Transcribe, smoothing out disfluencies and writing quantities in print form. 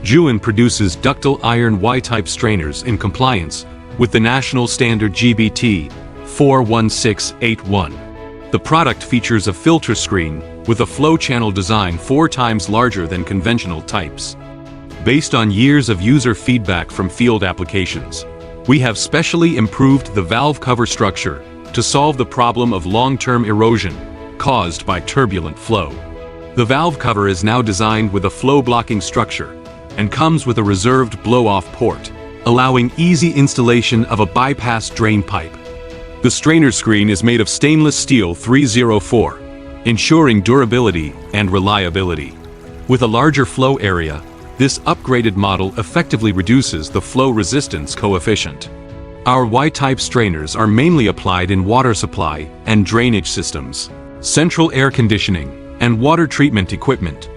Juhan produces ductile iron Y-type strainers in compliance with the national standard GBT 41681. The product features a filter screen with a flow channel design 4 times larger than conventional types. Based on years of user feedback from field applications, we have specially improved the valve cover structure to solve the problem of long-term erosion caused by turbulent flow. The valve cover is now designed with a flow-blocking structure and comes with a reserved blow-off port, allowing easy installation of a bypass drain pipe. The strainer screen is made of stainless steel 304, ensuring durability and reliability. With a larger flow area, this upgraded model effectively reduces the flow resistance coefficient. Our Y-type strainers are mainly applied in water supply and drainage systems, central air conditioning, and water treatment equipment,